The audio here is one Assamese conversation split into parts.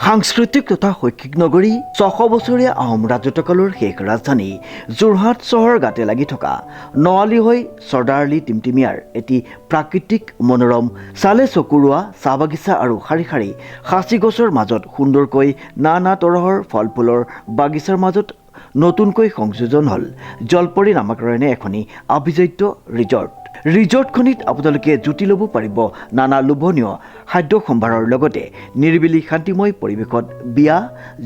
সাংস্কৃতিক তথা শৈক্ষিক নগৰী ৬০০ বছৰীয়া আহোম ৰাজত্বকালৰ শেষ ৰাজধানী যোৰহাট চহৰ গাতে লাগি থকা নৱালী হৈ চৰ্দাৰলী টিমটিমিয়াৰ এটি প্ৰাকৃতিক মনোৰম চালে চকুৰোৱা চাহ বাগিচা আৰু শাৰী শাৰী সাঁচি গছৰ মাজত সুন্দৰকৈ নানা তৰহৰ ফল ফুলৰ বাগিচাৰ মাজত নতুনকৈ সংযোজন হ'ল জলপৰী নামাকৰণে এখনি আভিজাত্য ৰিজৰ্টখনিত আপোনালোকে জুতি ল'ব পাৰিব নানা লোভনীয় খাদ্য সম্ভাৰৰ লগতে নিৰিবিলি শান্তিময় পৰিৱেশত বিয়া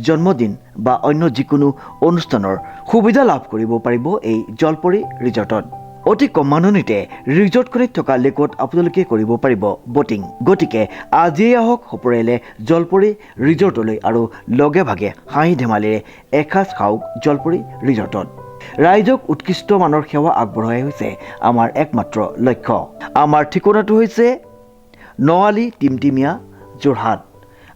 জন্মদিন বা অন্য যিকোনো অনুষ্ঠানৰ সুবিধা লাভ কৰিব পাৰিব এই জলপৰী ৰিজৰ্টত। অতি কম মানুহনিতে ৰিজৰ্টখনিত থকা লেকত আপোনালোকে কৰিব পাৰিব বটিং। গতিকে আজিয়ে আহক সপৰিয়ালে জলপৰী ৰিজৰ্টলৈ আৰু লগে ভাগে হাঁহি ধেমালিৰে এসাঁজ খাওক জলপৰী ৰিজৰ্টত। ৰাইজক উৎকৃষ্ট মানৰ সেৱা আগবঢ়াই হৈছে আমাৰ একমাত্ৰ লক্ষ্য। আমাৰ ঠিকনাটো হৈছে নৱালী টিমটিমিয়া যোৰহাট।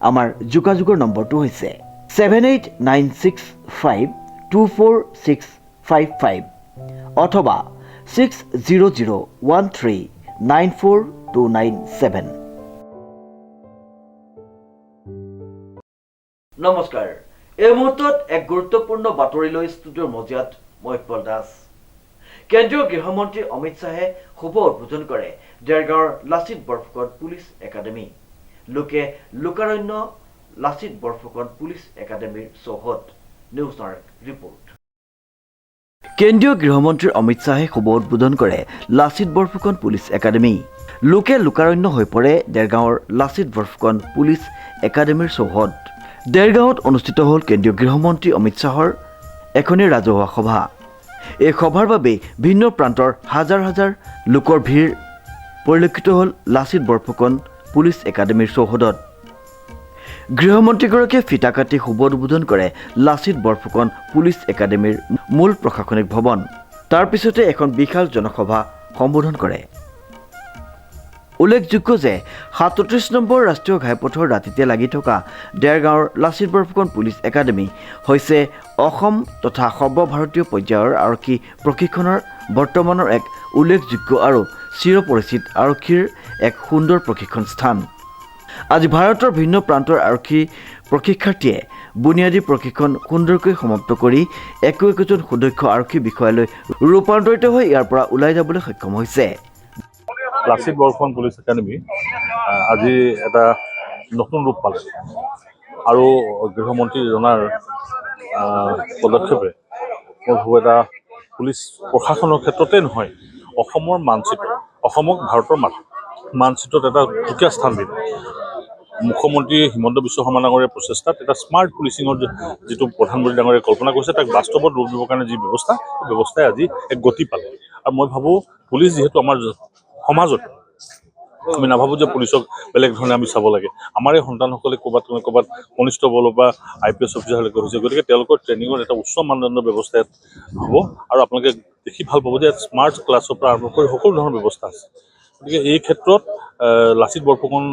আমাৰ যোগাযোগৰ নম্বৰটো হৈছে 7896524655 অথবা 6001394297। নমস্কাৰ। এই মুহূৰ্তত এক গুৰুত্বপূৰ্ণ বাতৰিলৈ ষ্টুডিঅ'ৰ মজিয়াত মই উৎপল দাস। কেন্দ্ৰীয় গৃহমন্ত্ৰী অমিত শ্বাহে শুভ উদ্বোধন কৰে দেৰগাঁৱৰ লাচিত বৰফুকন পুলিচ একাডেমী। লোকে লোকাৰণ্য লাচিত বৰফুকন পুলিচ একাডেমীৰ চৌহদ। নিউজ নাৰ্ক ৰিপৰ্ট। কেন্দ্ৰীয় গৃহমন্ত্ৰী অমিত শ্বাহে শুভ উদ্বোধন কৰে লাচিত বৰফুকন পুলিচ একাডেমী। লোকে লোকাৰণ্য হৈ পৰে দেৰগাঁৱৰ লাচিত বৰফুকন পুলিচ একাডেমীৰ চৌহদ। দেৰগাঁৱত অনুষ্ঠিত হ'ল কেন্দ্ৰীয় গৃহমন্ত্ৰী অমিত শ্বাহৰ এখনি ৰাজহুৱা সভা। এই সভাৰ বাবে ভিন্ন প্ৰান্তৰ হাজাৰ হাজাৰ লোকৰ ভিৰ পৰিলক্ষিত হ'ল লাচিত বৰফুকন পুলিচ একাডেমীৰ চৌহদত। গৃহমন্ত্ৰীগৰাকীয়ে ফিতা কাটি শুভ উদ্বোধন কৰে লাচিত বৰফুকন পুলিচ একাডেমীৰ মূল প্ৰশাসনিক ভৱন। তাৰ পিছতে এখন বিশাল জনসভা সম্বোধন কৰে। উল্লেখযোগ্য যে ৩৭ নম্বৰ ৰাষ্ট্ৰীয় ঘাইপথৰ দাঁতিতে লাগি থকা দেৰগাঁৱৰ লাচিত বৰফুকন পুলিচ একাডেমী হৈছে অসম তথা সৰ্বভাৰতীয় পৰ্যায়ৰ আৰক্ষী প্ৰশিক্ষণৰ বৰ্তমানৰ এক উল্লেখযোগ্য আৰু চিৰপৰিচিত আৰক্ষীৰ এক সুন্দৰ প্ৰশিক্ষণ স্থান। আজি ভাৰতৰ ভিন্ন প্ৰান্তৰ আৰক্ষী প্ৰশিক্ষাৰ্থীয়ে বুনিয়াদী প্ৰশিক্ষণ সুন্দৰকৈ সমাপ্ত কৰি একোজন সুদক্ষ আৰক্ষী বিষয়ালৈ ৰূপান্তৰিত হৈ ইয়াৰ পৰা ওলাই যাবলৈ সক্ষম হৈছে। লাচিত বৰফুকন পুলিচ একাডেমী আজি এটা নতুন ৰূপ পালে আৰু গৃহমন্ত্ৰী জনাৰ পদক্ষেপে মই ভাবোঁ এটা পুলিচ প্ৰশাসনৰ ক্ষেত্ৰতে নহয়, অসমৰ মানচিত্ৰ, অসমক ভাৰতৰ মানচিত্ৰত এটা সুকীয়া স্থান দিলে। মুখ্যমন্ত্ৰী হিমন্ত বিশ্ব শৰ্মা ডাঙৰীয়াৰ প্ৰচেষ্টাত এটা স্মাৰ্ট পুলিচিঙৰ যিটো প্ৰধানমন্ত্ৰী ডাঙৰীয়াই কল্পনা কৰিছে তাক বাস্তৱত ৰূপ দিবৰ কাৰণে যি ব্যৱস্থা, সেই ব্যৱস্থাই আজি এক গতি পালে। আৰু মই ভাবোঁ পুলিচ যিহেতু আমাৰ সমাজত, আমি নাভাবোঁ যে পুলিচক বেলেগ ধৰণে আমি চাব লাগে। আমাৰ এই সন্তানসকলে ক'ৰবাত কনিষ্টবল বা IPS অফিচাৰলৈকে হৈছে, গতিকে তেওঁলোকৰ ট্ৰেইনিঙৰ এটা উচ্চ মানদণ্ডৰ ব্যৱস্থা হ'ব। আৰু আপোনালোকে দেখি ভাল পাব যে স্মাৰ্ট ক্লাছৰ পৰা আৰম্ভ কৰি সকলো ধৰণৰ ব্যৱস্থা আছে। গতিকে এই ক্ষেত্ৰত লাচিত বৰফুকন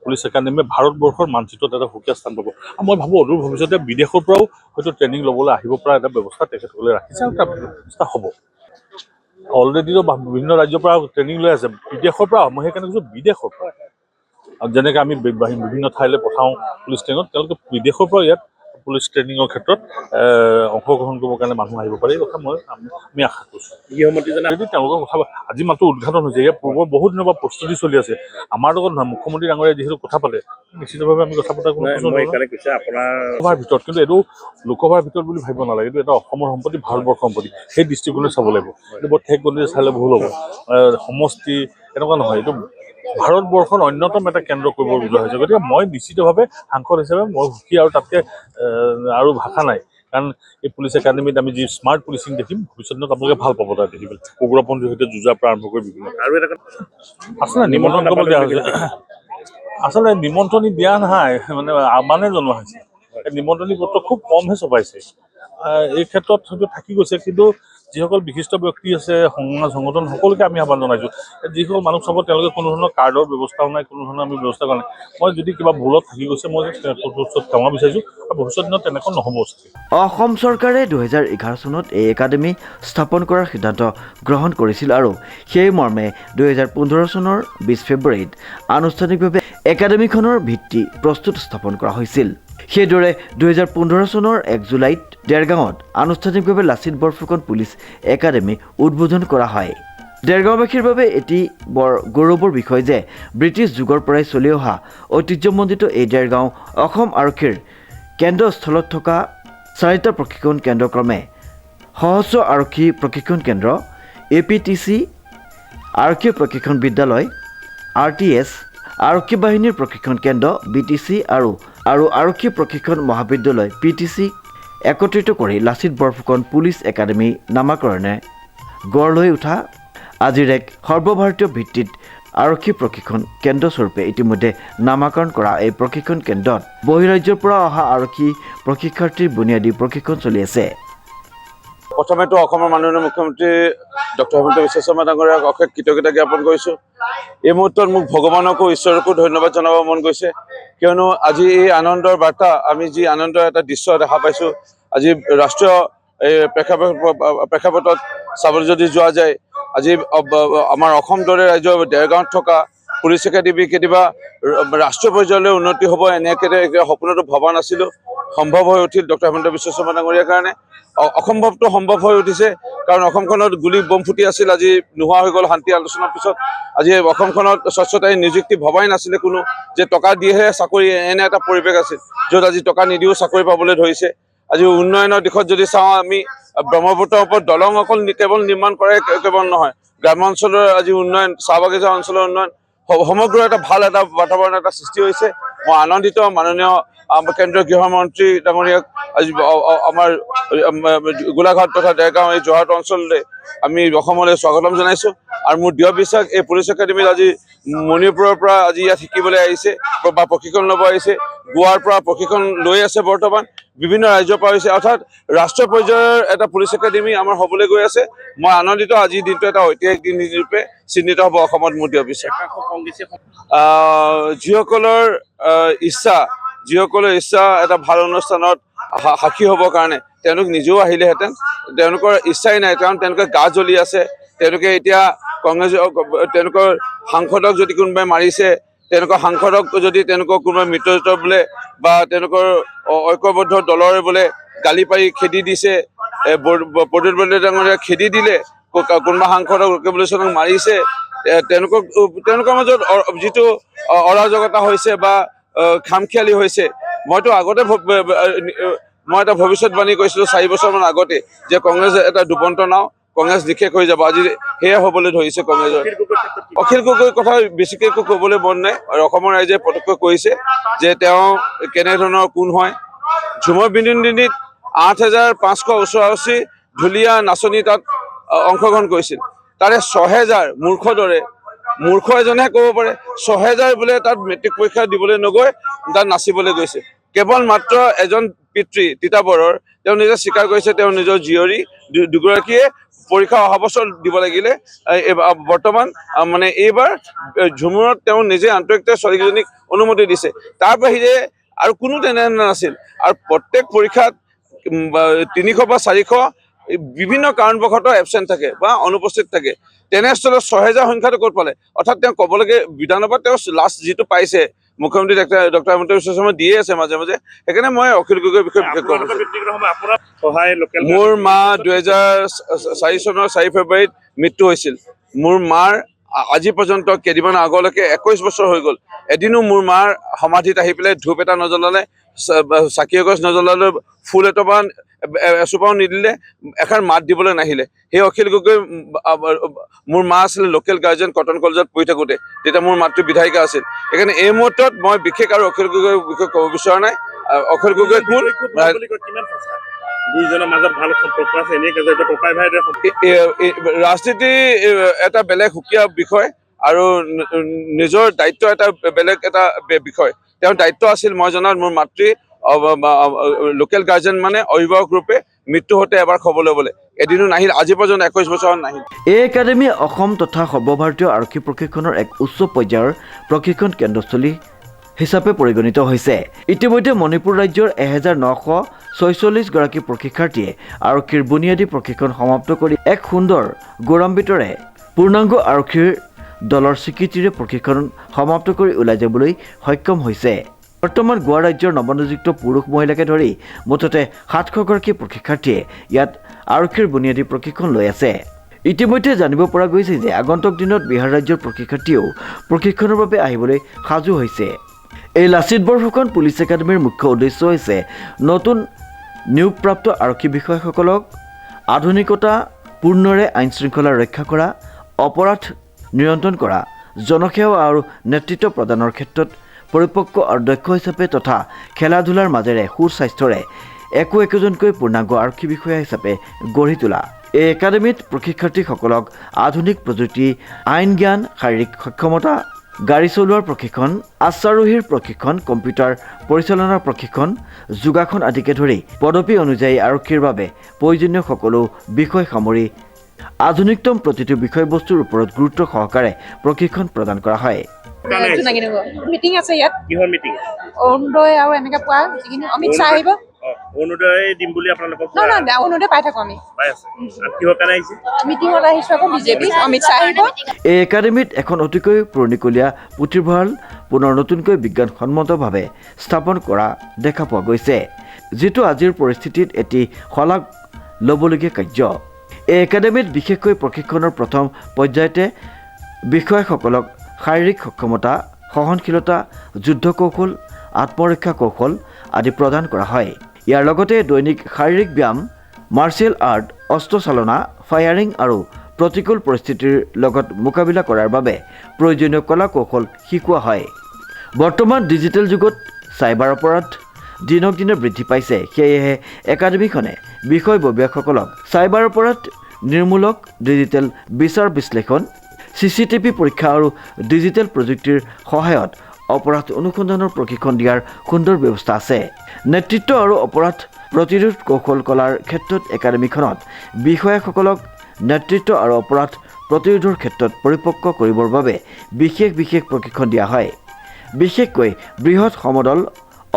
পুলিচ একাডেমীয়ে ভাৰতবৰ্ষৰ মানচিত্ৰত এটা সুকীয়া স্থান পাব। আৰু মই ভাবোঁ অদূৰ ভৱিষ্যতে বিদেশৰ পৰাও হয়তো ট্ৰেইনিং ল'বলৈ আহিব পৰা এটা ব্যৱস্থা তেখেতসকলে ৰাখিছে আৰু এটা ব্যৱস্থা হ'ব। অলৰেডিতো বিভিন্ন ৰাজ্যৰ পৰা ট্ৰেইনিং লৈ আছে, বিদেশৰ পৰা। মই সেইকাৰণে কৈছোঁ বিদেশৰ পৰা। আৰু যেনেকৈ আমি বিভিন্ন ঠাইলৈ পঠাওঁ পুলিচ ট্ৰেইনত, তেওঁলোকে বিদেশৰ পৰা ইয়াত পুলিচ ট্ৰেইনিঙৰ ক্ষেত্ৰত অংশগ্ৰহণ কৰিবৰ কাৰণে মানুহ আহিব পাৰে। এই কথা আমি আশা কৰিছোঁ। গৃহমন্ত্ৰীজনে তেওঁলোকৰ কথা আজি মাত্ৰ উদ্ঘাটন হৈছে। ইয়াৰ পূৰ্বৰ বহুত দিনৰ পৰা প্ৰস্তুতি চলি আছে। আমাৰ লগত নহয়, মুখ্যমন্ত্ৰী ডাঙৰীয়াই যিহেতু কথা পাতে, নিশ্চিতভাৱে আমি কথা পতাৰ কোনো লোকসভাৰ ভিতৰত, কিন্তু এইটো লোকসভাৰ ভিতৰত বুলি ভাবিব নালাগে। এইটো এটা অসমৰ সম্পত্তি, ভাৰতবৰ্ষৰ সম্পত্তি। সেই দৃষ্টিকোণে চাব লাগিব। এইটো বৰ ঠেক গতিৰে চালে ভুল হ'ব। সমষ্টি এনেকুৱা নহয়, এইটো ভাৰতবৰ্ষৰ অন্যতম এটা কেন্দ্ৰ কৰিব বিচৰা হৈছে। গতিকে মই নিশ্চিতভাৱে সাংসদ হিচাপে মই সুখী, আৰু তাতকৈ আৰু ভাষা নাই। কাৰণ এই পুলিচ একাডেমীত আমি যি স্মাৰ্ট পুলিচিং দেখিম, ভৱিষ্যতত আপোনালোকে ভাল পাব তাত দেখিবলৈ। উগ্ৰপন্থীৰ সৈতে যুঁজাৰ পৰা আৰম্ভ কৰি বিভিন্ন আৰু এটা আচলতে নিমন্ত্ৰণ কৰিব দিয়া হৈছে। আচলতে নিমন্ত্ৰণী দিয়া নাই, মানে জনোৱা হৈছে। নিমন্ত্ৰণী পত্ৰ খুব কমহে ছপাইছে। এই ক্ষেত্ৰত হয়তো থাকি গৈছে, কিন্তু যিসকল বিশিষ্ট ব্যক্তি আছে, সমাজ সংগঠন, সকলোকে আমি আহ্বান জনাইছোঁ। যিসকল মানুহ চাব তেওঁলোকে কোনো ধৰণৰ কাৰ্ডৰ ব্যৱস্থাও নাই, কোনো ধৰণৰ আমি ব্যৱস্থা কৰা নাই। মই যদি কিবা ভুলত থাকি গৈছে, মই ক্ষমা বিচাৰিছোঁ। আৰু ভৱিষ্যত দিনত তেনেকুৱা নহ'ব। অসম চৰকাৰে 2011 চনত এই একাডেমী স্থাপন কৰাৰ সিদ্ধান্ত গ্ৰহণ কৰিছিল আৰু সেই মৰ্মে 2015 চনৰ 20 ফেব্ৰুৱাৰীত আনুষ্ঠানিকভাৱে একাডেমীখনৰ ভিত্তি প্ৰস্তুত স্থাপন কৰা হৈছিল। সেইদৰে 2015 চনৰ 1 জুলাইত দেৰগাঁৱত আনুষ্ঠানিকভাৱে লাচিত বৰফুকন পুলিচ একাডেমী উদ্বোধন কৰা হয়। দেৰগাঁওবাসীৰ বাবে এটি বৰ গৌৰৱৰ বিষয় যে ব্ৰিটিছ যুগৰ পৰাই চলি অহা ঐতিহ্যমণ্ডিত এই দেৰগাঁও অসম আৰক্ষীৰ কেন্দ্ৰস্থলত থকা 4টা প্ৰশিক্ষণ কেন্দ্ৰক্ৰমে সশস্ত্ৰ আৰক্ষী প্ৰশিক্ষণ কেন্দ্ৰ, APTC, আৰক্ষী প্ৰশিক্ষণ বিদ্যালয়, RTS, আৰক্ষী বাহিনীৰ প্ৰশিক্ষণ কেন্দ্ৰ BTC আৰু আৰক্ষী প্ৰশিক্ষণ মহাবিদ্যালয় PTC একত্ৰিত কৰি লাচিত বৰফুকন পুলিচ একাডেমী নামাকৰণে গঢ় লৈ উঠা আজিৰ এক সৰ্বভাৰতীয় ভিত্তিত আৰক্ষী প্ৰশিক্ষণ কেন্দ্ৰস্বৰূপে ইতিমধ্যে নামাকৰণ কৰা এই প্ৰশিক্ষণ কেন্দ্ৰত বহিৰাজ্যৰ পৰা অহা আৰক্ষী প্ৰশিক্ষাৰ্থীৰ বুনিয়াদী প্ৰশিক্ষণ চলি আছে। প্ৰথমেতো অসমৰ মাননীয় মুখ্যমন্ত্ৰী ডক্টৰ হিমন্ত বিশ্ব শৰ্মা ডাঙৰীয়াক অশেষ কৃতজ্ঞতা জ্ঞাপন কৰিছোঁ। এই মুহূৰ্তত মোক ভগৱানকো ঈশ্বৰকো ধন্যবাদ জনাব মন গৈছে, কিয়নো আজি এই আনন্দৰ বাৰ্তা, আমি যি আনন্দৰ এটা দৃশ্য দেখা পাইছোঁ, আজি ৰাষ্ট্ৰীয় প্ৰেক্ষাপটত চাবলৈ যদি যোৱা যায়, আজি আমাৰ অসম দৰে ৰাজ্যৰ দেৰগাঁৱত থকা পুলিচ একাডেমী কেতিয়াবা ৰাষ্ট্ৰীয় পৰ্যায়লৈ উন্নতি হ'ব এনেকৈ সপোনতো ভবা নাছিলোঁ। সম্ভৱ হৈ উঠিল ডক্টৰ হিমন্ত বিশ্ব শৰ্মা ডাঙৰীয়াৰ কাৰণে। অসম্ভৱটো সম্ভৱ হৈ উঠিছে, কাৰণ অসমখনত গুলি বম ফুটি আছিল, আজি নোহোৱা হৈ গ'ল শান্তি আলোচনাৰ পিছত। আজি অসমখনত স্বচ্ছতাই নিযুক্তি ভবাই নাছিলে কোনো, যে টকা দিয়েহে চাকৰি, এনে এটা পৰিৱেশ আছিল য'ত আজি টকা নিদিও চাকৰি পাবলৈ ধৰিছে। আজি উন্নয়নৰ দিশত যদি চাওঁ, আমি ব্ৰহ্মপুত্ৰৰ ওপৰত দলং অকল কেৱল নিৰ্মাণ কৰাই কেৱল নহয়, গ্ৰামাঞ্চলৰ আজি উন্নয়ন, চাহ বাগিচা অঞ্চলৰ উন্নয়ন, সমগ্ৰ এটা ভাল এটা বাতাবৰণ এটা সৃষ্টি হৈছে। মই আনন্দিত মাননীয় কেন্দ্ৰীয় গৃহমন্ত্ৰী ডাঙৰীয়াক আজি আমাৰ গোলাঘাট তথা দেৰগাঁও এই যোৰহাট অঞ্চললৈ আমি অসমলৈ স্বাগতম জনাইছোঁ। আৰু মোৰ দৃঢ় বিশ্বাস, এই পুলিচ একাডেমীত আজি মণিপুৰৰ পৰা আজি ইয়াত শিকিবলৈ আহিছে বা প্ৰশিক্ষণ ল'ব আহিছে, গোৱাৰ পৰা প্ৰশিক্ষণ লৈ আছে, বৰ্তমান বিভিন্ন ৰাজ্যৰ পৰা আহিছে, অৰ্থাৎ ৰাষ্ট্ৰীয় পৰ্যায়ৰ এটা পুলিচ একাডেমী আমাৰ হ'বলৈ গৈ আছে। মই আনন্দিত, আজিৰ দিনটো এটা ঐতিহাসিক দিন ৰূপে চিহ্নিত হ'ব অসমত, মোৰ দৃঢ় বিশ্বাস। যিসকলৰ ইচ্ছা এটা ভাল অনুষ্ঠানত সাক্ষী হ'বৰ কাৰণে তেওঁলোক নিজেও আহিলেহেঁতেন, তেওঁলোকৰ ইচ্ছাই নাই, কাৰণ তেওঁলোকে গা জ্বলি আছে। তেওঁলোকে এতিয়া তেওঁলোকৰ সাংসদক যদি কোনোবাই মাৰিছে, তেওঁলোকৰ সাংসদক যদি তেওঁলোকৰ কোনোবাই মৃত্যুদণ্ড বোলে বা তেওঁলোকৰ ঐক্যবদ্ধ দলৰ বোলে গালি পাৰি খেদি দিছে, প্ৰদ্যুৎ বৰদলৈ ডাঙৰীয়া খেদি দিলে, কোনোবা সাংসদক ৰেভলিউচনক মাৰিছে, তেওঁলোকৰ মাজত যিটো অৰাজকতা হৈছে বা খামখিয়ালি হৈছে, মই এটা ভৱিষ্যতবাণী কৰিছিলোঁ 4 বছৰমান আগতে, যে কংগ্ৰেছ এটা ডুবন্ত নাও, কংগ্ৰেছ নিশেষ হৈ যাব। আজি সেয়া হ'বলৈ ধৰিছে কংগ্ৰেছৰ। অখিল গগৈৰ কথা বেছিকৈ একো ক'বলৈ মন নাই, আৰু অসমৰ ৰাইজে প্ৰত্যক্ষ কৰিছে যে তেওঁ কেনেধৰণৰ কোন হয়। ঝুমৰ বিনোদিনীত 8,500 ঢুলীয়া নাচনী তাত অংশগ্ৰহণ কৰিছিল, তাৰে 6,000 মূৰ্খ এজনেহে ক'ব পাৰে 6,000 বোলে তাত মেট্ৰিক পৰীক্ষা দিবলৈ নগৈ তাত নাচিবলৈ গৈছে। কেৱল মাত্ৰ এজন পিতৃ তিতাবৰৰ, তেওঁ নিজে স্বীকাৰ কৰিছে, তেওঁ নিজৰ জীয়ৰী দুগৰাকীয়ে পৰীক্ষা অহা বছৰ দিব লাগিলে, বৰ্তমান মানে এইবাৰ ঝুমুৰত তেওঁ নিজে আন্তঃৰাষ্ট্ৰীয় ছোৱালীকেইজনীক অনুমতি দিছে। তাৰ বাহিৰে আৰু কোনো তেনেধৰণৰ নাছিল। আৰু প্ৰত্যেক পৰীক্ষাত 300 বা 400 বিভিন্ন কাৰণবশতঃ এবচেণ্ট থাকে বা অনুপস্থিত থাকে। তেনেস্থলত 6,000 সংখ্যাটো ক'ত পালে? অৰ্থাৎ তেওঁ ক'বলৈকে বিধানসভাত তেওঁ লাষ্ট যিটো পাইছে, মুখ্যমন্ত্ৰী ডক্টৰ হিমন্ত বিশ্ব শৰ্মা দিয়ে আছে মাজে মাজে। সেইকাৰণে মই অখিল গগৈৰ বিষয়ে বিশেষ ক'ব বিচাৰোঁ। মোৰ মা 2004 চনৰ 4 ফেব্ৰুৱাৰীত মৃত্যু হৈছিল। মোৰ মাৰ আজি পৰ্যন্ত কেইদিনমান আগলৈকে 21 বছৰ হৈ গ'ল, এদিনো মোৰ মাৰ সমাধিত আহি পেলাই ধূপ এটা নজ্বলালে, চাকি এগছ নজ্বলালে, ফুল এচোপাও নিদিলে, এষাৰ মাত দিবলৈ নাহিলে। সেই অখিল গগৈ, মোৰ মা আছিলে লোকেল গাৰ্জেন কটন কলেজত পঢ়ি থাকোঁতে, তেতিয়া মোৰ মাতৃ বিধায়িকা আছিল। সেইকাৰণে এই মুহূৰ্তত মই বিশেষ আৰু অখিল গগৈৰ বিষয়ে ক'ব বিচৰা নাই। অখিল গগৈ কোন, ৰাজনীতি এটা বেলেগ সুকীয়া বিষয় আৰু নিজৰ দায়িত্ব এটা বেলেগ এটা বিষয়। তেওঁৰ দায়িত্ব আছিল, মই জনাত মোৰ মাতৃ লোকেল গাৰ্জেন মানে অভিভাৱক ৰূপে মৃত্যু হওঁতে এবাৰ খবৰ ল'বলৈ, এদিনো নাহিল, আজি পৰ্যন্ত 21 বছৰ নাহিল। এই একাডেমী অসম তথা সৰ্বভাৰতীয় আৰক্ষী প্ৰশিক্ষণৰ এক উচ্চ পৰ্যায়ৰ প্ৰশিক্ষণ কেন্দ্ৰস্থলী হিচাপে পৰিগণিত হৈছে। ইতিমধ্যে মণিপুৰ ৰাজ্যৰ 1,946 গৰাকী প্ৰশিক্ষাৰ্থীয়ে আৰক্ষীৰ বুনিয়াদী প্ৰশিক্ষণ সমাপ্ত কৰি এক সুন্দৰ গৌৰৱান্বিতৰে পূৰ্ণাংগ আৰক্ষীৰ দলৰ স্বীকৃতিৰে প্ৰশিক্ষণ সমাপ্ত কৰি ওলাই যাবলৈ সক্ষম হৈছে। বৰ্তমান গোৱা ৰাজ্যৰ নৱনিযুক্ত পুৰুষ মহিলাকে ধৰি মুঠতে 700গৰাকী প্ৰশিক্ষাৰ্থীয়ে ইয়াত আৰক্ষীৰ বুনিয়াদী প্ৰশিক্ষণ লৈ আছে। ইতিমধ্যে জানিব পৰা গৈছে যে আগন্তুক দিনত বিহাৰ ৰাজ্যৰ প্ৰশিক্ষাৰ্থীয়েও প্ৰশিক্ষণৰ বাবে আহিবলৈ সাজু হৈছে। এই লাচিত বৰফুকন পুলিচ একাডেমীৰ মুখ্য উদ্দেশ্য হৈছে নতুন নিয়োগপ্ৰাপ্ত আৰক্ষী বিষয়াসকলক আধুনিকতা পূৰ্ণৰে আইন শৃংখলা ৰক্ষা কৰা, অপৰাধ নিয়ন্ত্ৰণ কৰা, জনসেৱা আৰু নেতৃত্ব প্ৰদানৰ ক্ষেত্ৰত পৰিপক্ক আৰু দক্ষ হিচাপে তথা খেলা ধূলাৰ মাজেৰে সুস্বাস্থ্যৰে একোজনকৈ পূৰ্ণাংগ আৰক্ষী বিষয়া হিচাপে গঢ়ি তোলা। এই একাডেমীত প্ৰশিক্ষাৰ্থীসকলক আধুনিক প্ৰযুক্তি, আইন জ্ঞান, শাৰীৰিক সক্ষমতা, গাড়ী চলোৱাৰ প্ৰশিক্ষণ, আশ্বাৰোহীৰ প্ৰশিক্ষণ, কম্পিউটাৰ পৰিচালনাৰ প্ৰশিক্ষণ, যোগাসন আদিকে ধৰি পদবী অনুযায়ী আৰক্ষীৰ বাবে প্ৰয়োজনীয় সকলো বিষয় সামৰি আধুনিকতম প্ৰতিটো বিষয়বস্তুৰ ওপৰত গুৰুত্ব সহকাৰে প্ৰশিক্ষণ প্ৰদান কৰা হয়। মিটিং আছে ইয়াত। কিহৰ মিটিং? অৰুণোদয় আৰু এনেকে পোৱা যিখিনি অমিত শ্বাহ আহিব। অৰুণোদয় দিম বুলি আপোনালোকক নহয় অৰুণোদয় পাই থাকো আমি। পাই আছে। আৰু কিহৰ কাৰণে আহিছে? মিটিঙত আহিছো আকৌ বিজেপি অমিত শ্বাহ আহিব। এই একাডেমীত এখন অতিকৈ পুৰণিকলীয়া পুথিভঁৰাল পুনৰ নতুনকৈ বিজ্ঞানসন্মতভাৱে স্থাপন কৰা দেখা পোৱা গৈছে, যিটো আজিৰ পৰিস্থিতিত এটি শলাগ ল'বলগীয়া কাৰ্য। এই একাডেমীত বিশেষকৈ প্ৰশিক্ষণৰ প্ৰথম পৰ্যায়তে বিষয়াসকলক শাৰীৰিক সক্ষমতা, সহনশীলতা, যুদ্ধ কৌশল, আত্মৰক্ষা কৌশল আদি প্ৰদান কৰা হয়। ইয়াৰ লগতে দৈনিক শাৰীৰিক ব্যায়াম, মাৰ্চিয়েল আৰ্ট, অস্ত্ৰ চালনা, ফায়াৰিং আৰু প্ৰতিকূল পৰিস্থিতিৰ লগত মোকাবিলা কৰাৰ বাবে প্ৰয়োজনীয় কলা কৌশল শিকোৱা হয়। বৰ্তমান ডিজিটেল যুগত চাইবাৰ অপৰাধ দিনক দিনে বৃদ্ধি পাইছে, সেয়েহে একাডেমীখনে বিষয়ববীয়াসকলক চাইবাৰ অপৰাধ নিৰ্মূলক, ডিজিটেল বিচাৰ বিশ্লেষণ, CCTV পৰীক্ষা আৰু ডিজিটেল প্ৰযুক্তিৰ সহায়ত অপৰাধ অনুসন্ধানৰ প্ৰশিক্ষণ দিয়াৰ সুন্দৰ ব্যৱস্থা আছে। নেতৃত্ব আৰু অপৰাধ প্ৰতিৰোধ কৌশল কলাৰ ক্ষেত্ৰত একাডেমীখনত বিষয়াসকলক নেতৃত্ব আৰু অপৰাধ প্ৰতিৰোধৰ ক্ষেত্ৰত পৰিপক্ক কৰিবৰ বাবে বিশেষ প্ৰশিক্ষণ দিয়া হয়। বিশেষকৈ বৃহৎ সমদল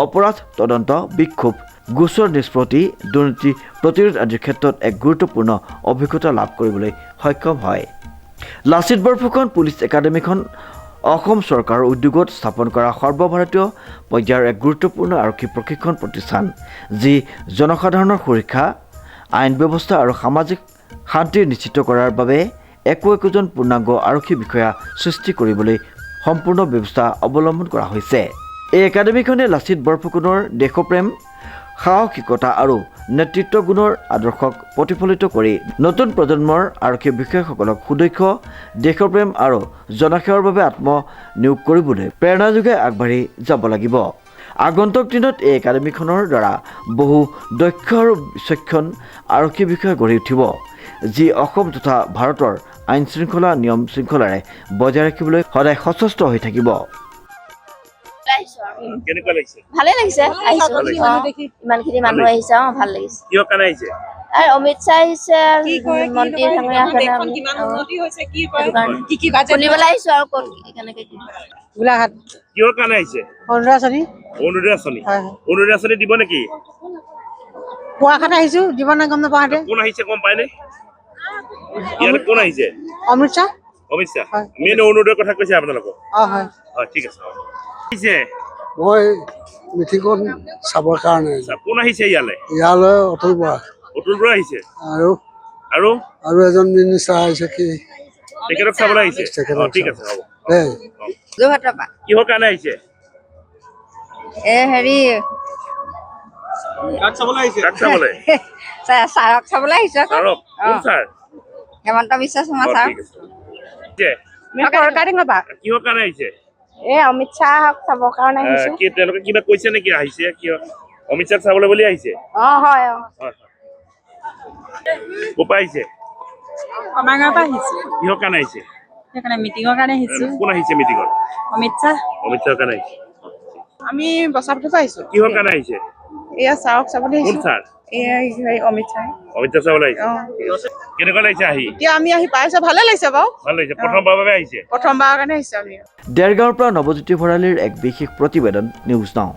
অপৰাধ তদন্ত, বিক্ষোভ, গোচৰ নিষ্পত্তি, দুৰ্নীতি প্ৰতিৰোধ আদিৰ ক্ষেত্ৰত এক গুৰুত্বপূৰ্ণ অভিজ্ঞতা লাভ কৰিবলৈ সক্ষম হয়। লাচিত বৰফুকন পুলিচ একাডেমীখন অসম চৰকাৰৰ উদ্যোগত স্থাপন কৰা সৰ্বভাৰতীয় পৰ্যায়ৰ এক গুৰুত্বপূৰ্ণ আৰক্ষী প্ৰশিক্ষণ প্ৰতিষ্ঠান, যি জনসাধাৰণৰ সুৰক্ষা, আইন ব্যৱস্থা আৰু সামাজিক শান্তি নিশ্চিত কৰাৰ বাবে একোজন পূৰ্ণাংগ আৰক্ষী বিষয়া সৃষ্টি কৰিবলৈ সম্পূৰ্ণ ব্যৱস্থা অৱলম্বন কৰা হৈছে। এই একাডেমীখনে লাচিত বৰফুকনৰ দেশপ্ৰেম, সাহসিকতা আৰু নেতৃত্ব গুণৰ আদৰ্শক প্ৰতিফলিত কৰি নতুন প্ৰজন্মৰ আৰক্ষী বিষয়াসকলক সুদক্ষ, দেশপ্ৰেম আৰু জনসেৱাৰ বাবে আত্মনিয়োগ কৰিবলৈ প্ৰেৰণা যোগাই আগবাঢ়ি যাব লাগিব। আগন্তুক দিনত এই একাডেমীখনৰ দ্বাৰা বহু দক্ষ আৰু বিচক্ষণ আৰক্ষী বিষয়া গঢ়ি উঠিব, যি অসম তথা ভাৰতৰ আইন শৃংখলা নিয়ম শৃংখলাৰে বজাই ৰাখিবলৈ সদায় সচেষ্ট হৈ থাকিব। কেনেকুৱা লাগিছে? ভালে লাগিছে আহিছো, ইমানখিনি মানুহ আহিছে, ভাল লাগিছে। কিহৰ কাৰণে আহিছে? আৰু অমিত শ্বাহ আহিছে, মন্ত্ৰী শুনিবলৈ আহিছো আৰু কেনেকে গোলাঘাট। কিহৰ কাৰণে আহিছে? অৰুণোদয় আঁচনি। অৰুণোদয় আঁচনি? অৰুণোদয় আঁচনি দিব নেকি? পোৱা খাতে আহিছো, দিব নাই গম নাপাওঁতে। কোন আহিছে গম পায়নে? ইয়াত কোন আহিছে? অমিত শ্বাহ। অমিত শ্বাহ মেইন অৰুণোদয়ৰ কথা কৈছে আপোনালোকক? হয় হয়, ঠিক আছে। আহিছে মই মিটিংখন চাবৰ কাৰণে কোন আহিছে ইয়ালৈ? অতুল বৰা। অতুল বৰা আহিছে আৰু আৰু আৰু এজন মিনিষ্টাৰ আহিছে, কি তেখেতক চাবলৈ আহিছে? ঠিক আছে, হ'ব। যোৰহাটৰ পৰা। কিহৰ কাৰণে আহিছে? হেৰি কাক চাবলৈ আহিছে? কাক চাবলৈ? ছাৰক চাবলৈ আহিছো। ছাৰক? কোন ছাৰ? হেমন্ত বিশ্ব শৰ্মা ছাৰ। কিহৰ কাৰণে আহিছে? অমিত শ্বাহক চাবৰ কাৰণে আহিছো। কি তেওঁলোকে কিবা কৈছে নেকি? আহিছে কিয়? অমিত শ্বাহ চাবলৈ বুলি আহিছে? হয়। ক'ৰ পৰা আহিছে? আমাৰ গাঁৱৰ পৰা আহিছো। কিহৰ কাৰণে আহিছে? সেইকাৰণে মিটিঙৰ কাৰণে আহিছো। কোন আহিছে মিটিঙত? অমিত শ্বাহ। অমিত শ্বাহৰ কাৰণে আহিছে। আমি বছাপটোৰ পৰা আহিছো। কিহৰ কাৰণে আহিছে? এয়া ছাৰক চাবলৈ কোন আহিছো। ছাৰ? অমিত শ্বাহ। অমিত শ্বাহ চাবলৈ আহিছে। কেনেকুৱা লাগিছে আহি? এতিয়া আমি আহি পাইছো, ভালে লাগিছে বাৰু। ভাল লাগিছে। প্ৰথমবাৰৰ বাবে আহিছে? প্ৰথমবাৰৰ কাৰণে আহিছো আমি। দেৰগাঁৱৰ পৰা নৱজ্যোতি ভৰালীৰ এক বিশেষ প্ৰতিবেদন, নিউজ নাও।